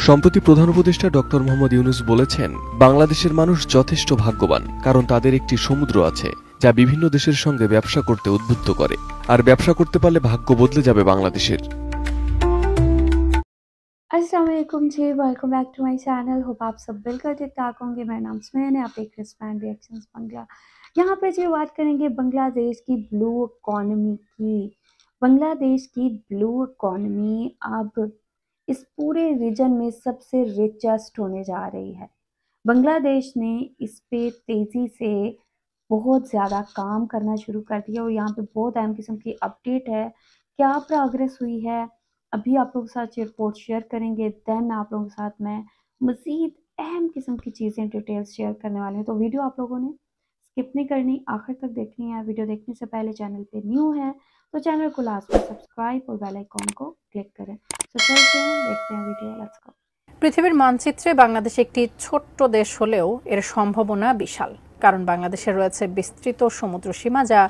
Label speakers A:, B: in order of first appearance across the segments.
A: সম্প্রতি প্রধান উপদেষ্টা ডক্টর মোহাম্মদ ইউনূস বলেছেন, বাংলাদেশের মানুষ যথেষ্ট ভাগ্যবান, কারণ তাদের একটি সমুদ্র আছে যা বিভিন্ন দেশের সঙ্গে ব্যবসা করতে উদ্বুদ্ধ করে। আর ব্যবসা করতে পারলে ভাগ্য বদলে যাবে বাংলাদেশের।
B: अस्सलाम वालेकुम जी, welcome back to my channel. Hope आप सब बिल्कुल ठीक-ठाक होंगे। मेरा नाम स्मैन है, आप देख रहे हैं स्मैन रिएक्शंस बंगला। यहाँ पे जी बात करेंगे बांग्लादेश की ब्लू इकॉनमी की। बांग्लादेश की ब्लू इकॉनमी अब इस पूरे रीजन में सबसे रिचेस्ट होने जा रही है। बांग्लादेश ने इस पे तेज़ी से बहुत ज़्यादा काम करना शुरू कर दिया और यहाँ पे बहुत अहम किस्म की अपडेट है, क्या प्रोग्रेस हुई है, अभी आप लोगों के साथ ये रिपोर्ट शेयर करेंगे। देन आप लोगों के साथ मैं मज़ीद अहम किस्म की चीज़ें डिटेल्स शेयर करने वाले हैं, तो वीडियो आप लोगों ने स्किप नहीं करनी, आखिर तक देखनी है। वीडियो देखने से पहले चैनल पे न्यू है तो चैनल को लास्ट में सब्सक्राइब और बेल आइकॉन को क्लिक करें। तो चलते हैं, देखते हैं वीडियो, लेट्स गो।
C: পৃথিবীর মানচিত্রে বাংলাদেশ একটি ছোট্ট দেশ হলেও এর সম্ভাবনা বিশাল, কারণ বাংলাদেশে রয়েছে বিস্তৃত সমুদ্রসীমা যা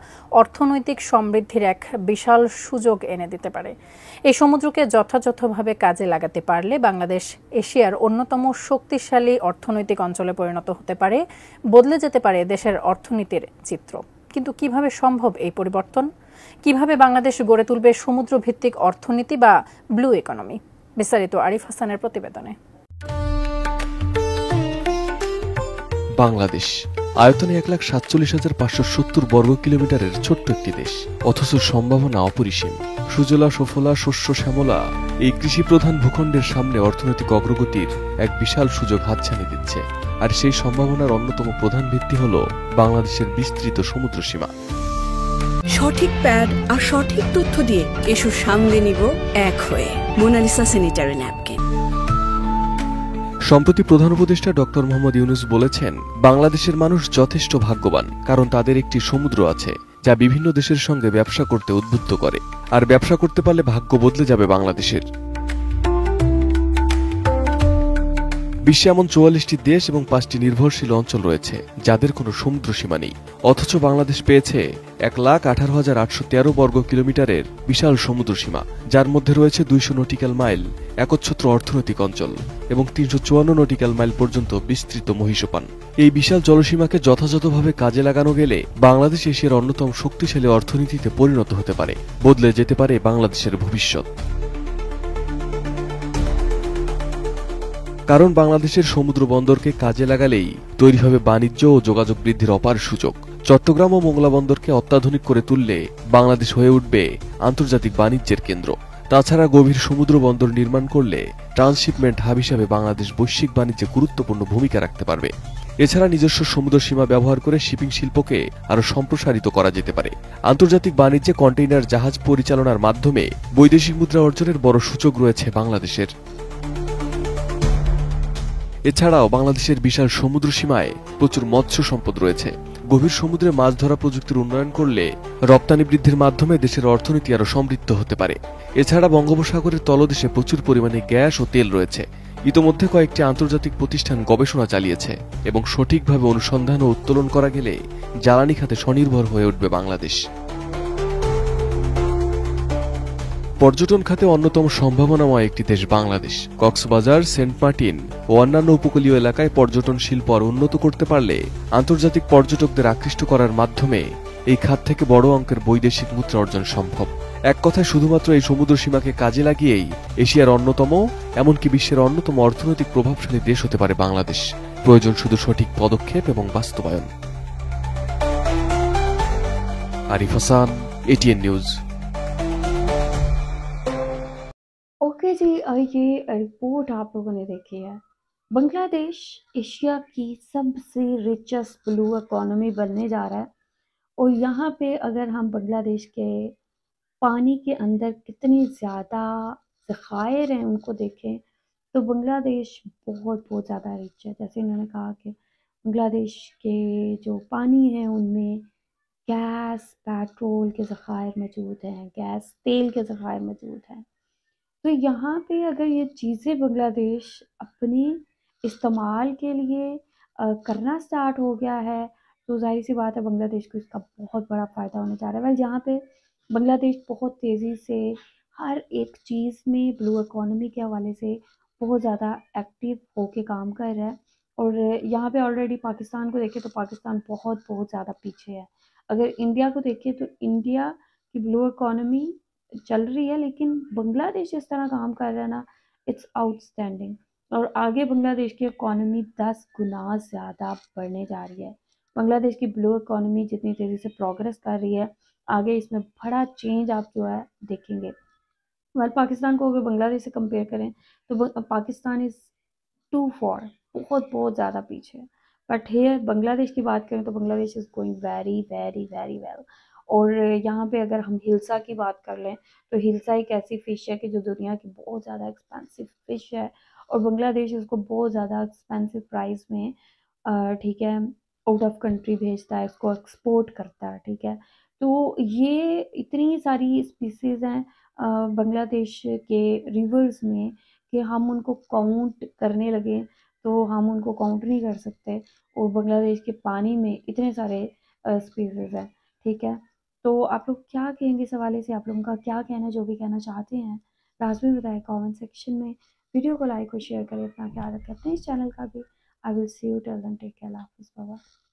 C: অর্থনৈতিক সমৃদ্ধির এক বিশাল সুযোগ এনে দিতে পারে। এই সমুদ্রকে যথাযথভাবে কাজে লাগাতে পারলে বাংলাদেশ এশিয়ার অন্যতম শক্তিশালী অর্থনৈতিক অঞ্চলে পরিণত হতে পারে, বদলে যেতে পারে দেশের অর্থনীতির চিত্র। কিন্তু কিভাবে সম্ভব এই পরিবর্তন? কিভাবে বাংলাদেশ গড়ে তুলবে সমুদ্র ভিত্তিক অর্থনীতি বা ব্লু ইকোনমি? বিস্তারিত আরিফ হাসানের প্রতিবেদনে।
A: বাংলাদেশ আয়তনে 1,47,570 বর্গ কিলোমিটারের ছোট্ট একটি দেশ, অথচ সম্ভাবনা অপরিসীম। সুজলা সুফলা শস্য শ্যামলা এই কৃষি প্রধান ভূখণ্ডের সামনে অর্থনৈতিক অগ্রগতির এক বিশাল সুযোগ হাতছানি দিচ্ছে। আর সেই সম্ভাবনার অন্যতম প্রধান ভিত্তি হল বাংলাদেশের বিস্তৃত সমুদ্রসীমা।
D: সঠিক প্যাড আর সঠিক তথ্য দিয়ে এসো সামলে নিব এক হয়ে মোনালিসা স্যানিটারি ন্যাপকিন।
A: সম্প্রতি প্রধান উপদেষ্টা ডক্টর মোহাম্মদ ইউনূস বলেছেন, বাংলাদেশের মানুষ যথেষ্ট ভাগ্যবান, কারণ তাদের একটি সমুদ্র আছে যা বিভিন্ন দেশের সঙ্গে ব্যবসা করতে উদ্বুদ্ধ করে। আর ব্যবসা করতে পারলে ভাগ্য বদলে যাবে বাংলাদেশের। বিশ্বে এমন 44টি দেশ এবং 5টি নির্ভরশীল অঞ্চল রয়েছে যাদের কোনো সমুদ্র সীমা নেই, অথচ বাংলাদেশ পেয়েছে 1,18,813 বর্গ কিলোমিটারের বিশাল সমুদ্র সীমা, যার মধ্যে রয়েছে 200 নটিক্যাল মাইল একচ্ছত্র অর্থনৈতিক অঞ্চল এবং 354 নটিক্যাল মাইল পর্যন্ত বিস্তৃত মহীসোপান। এই বিশাল জলসীমাকে যথাযথভাবে কাজে লাগানো গেলে বাংলাদেশ এশিয়ার অন্যতম শক্তিশালী অর্থনীতিতে পরিণত হতে পারে, বদলে যেতে পারে বাংলাদেশের ভবিষ্যৎ। কারণ বাংলাদেশের সমুদ্র বন্দরকে কাজে লাগালেই তৈরি হবে বাণিজ্য ও যোগাযোগ বৃদ্ধির অপার সুযোগ। চট্টগ্রাম ও মোংলা বন্দরকে অত্যাধুনিক করে তুললে বাংলাদেশ হয়ে উঠবে আন্তর্জাতিক বাণিজ্যের কেন্দ্র। তাছাড়া গভীর সমুদ্র বন্দর নির্মাণ করলে ট্রান্সশিপমেন্ট হাব হিসাবে বাংলাদেশ বৈশ্বিক বাণিজ্যে গুরুত্বপূর্ণ ভূমিকা রাখতে পারবে। এছাড়া নিজস্ব সমুদ্র সীমা ব্যবহার করে শিপিং শিল্পকে আরও সম্প্রসারিত করা যেতে পারে। আন্তর্জাতিক বাণিজ্যে কন্টেইনার জাহাজ পরিচালনার মাধ্যমে বৈদেশিক মুদ্রা অর্জনের বড় সুযোগ রয়েছে বাংলাদেশের। এছাড়াও বাংলাদেশের বিশাল সমুদ্র সীমায় প্রচুর মৎস্য সম্পদ রয়েছে। গভীর সমুদ্রে মাছ ধরা প্রযুক্তির উন্নয়ন করলে রপ্তানি বৃদ্ধির মাধ্যমে দেশের অর্থনীতি আরও সমৃদ্ধ হতে পারে। এছাড়া বঙ্গোপসাগরের তলদেশে প্রচুর পরিমাণে গ্যাস ও তেল রয়েছে। ইতোমধ্যে কয়েকটি আন্তর্জাতিক প্রতিষ্ঠান গবেষণা চালিয়েছে এবং সঠিকভাবে অনুসন্ধান ও উত্তোলন করা গেলে জ্বালানি খাতে স্বনির্ভর হয়ে উঠবে বাংলাদেশ। পর্যটন খাতে অন্যতম সম্ভাবনাময় একটি দেশ বাংলাদেশ। কক্সবাজার, সেন্ট মার্টিন ও অন্যান্য উপকূলীয় এলাকায় পর্যটন শিল্প আরও উন্নত করতে পারলে আন্তর্জাতিক পর্যটকদের আকৃষ্ট করার মাধ্যমে এই খাত থেকে বড় অঙ্কের বৈদেশিক মুদ্রা অর্জন সম্ভব। এক কথায় শুধুমাত্র এই সমুদ্র সীমাকে কাজে লাগিয়েই এশিয়ার অন্যতম, এমনকি বিশ্বের অন্যতম অর্থনৈতিক প্রভাবশালী দেশ হতে পারে বাংলাদেশ। প্রয়োজন শুধু সঠিক পদক্ষেপ এবং বাস্তবায়ন। Arif Hasan, ATN news.
B: Okay जी, ये रिपोर्ट आप लोगों ने देखी है। बांग्लादेश एशिया की सबसे रिचेस्ट ब्लू इकोनॉमी बनने जा रहा है और यहाँ पे अगर हम बांग्लादेश के पानी के अंदर कितनी ज़्यादा ज़खायर हैं उनको देखें तो बांग्लादेश बहुत बहुत ज़्यादा रिच है। जैसे इन्होंने कहा कि बांग्लादेश के जो पानी है उनमें गैस, पेट्रोल के ज़खायर मौजूद हैं, गैस तेल के ज़खायर मौजूद हैं। तो यहाँ पे अगर ये चीज़ें बांग्लादेश अपनी इस्तेमाल के लिए करना स्टार्ट हो गया है तो जाहिर सी बात है बांग्लादेश को इसका बहुत बड़ा फ़ायदा होने जा रहा है। वह यहाँ पे बांग्लादेश बहुत तेज़ी से हर एक चीज़ में ब्लू इकोनॉमी के हवाले से बहुत ज़्यादा एक्टिव होके काम कर रहा है। और यहाँ पे ऑलरेडी पाकिस्तान को देखें तो पाकिस्तान बहुत बहुत ज़्यादा पीछे है। अगर इंडिया को देखें तो इंडिया की ब्लू इकोनॉमी चल रही है, लेकिन बांग्लादेश जिस तरह काम कर रहा है ना, इट्स आउटस्टैंडिंग। और आगे बांग्लादेश की इकोनॉमी 10 गुना ज़्यादा बढ़ने जा रही है। बांग्लादेश की ब्लू इकोनॉमी जितनी तेज़ी से प्रोग्रेस कर रही है, आगे इसमें बड़ा चेंज आप जो है देखेंगे। वेल पाकिस्तान को अगर बांग्लादेश से कंपेयर करें तो पाकिस्तान इज़ टू फॉर, बहुत बहुत ज़्यादा पीछे है। बट हेयर बांग्लादेश की बात करें तो Bangladesh is going very very very well. और यहाँ पे अगर हम हिल्सा की बात कर लें तो हिल्सा एक ऐसी फ़िश है कि जो दुनिया की बहुत ज़्यादा एक्सपेंसिव फ़िश है, और बांग्लादेश इसको बहुत ज़्यादा एक्सपेंसिव प्राइस में ठीक है आउट ऑफ कंट्री भेजता है, इसको एक्सपोर्ट करता है। ठीक है, तो ये इतनी सारी स्पीसीज़ हैं बांग्लादेश के रिवर्स में कि हम उनको काउंट करने लगे तो हम उनको काउंट नहीं कर सकते। और बांग्लादेश के पानी में इतने सारे स्पीसीज़ हैं। ठीक है, तो आप लोग क्या कहेंगे इस हवाले से? आप लोगों का क्या कहना, जो भी कहना चाहते हैं लाजमी बताएं कमेंट सेक्शन में। वीडियो को लाइक और शेयर करें, अपना ख्याल रखें अपने इस चैनल का भी। I will see you till then, take care, अल्लाह हाफिज़, बाय बाय।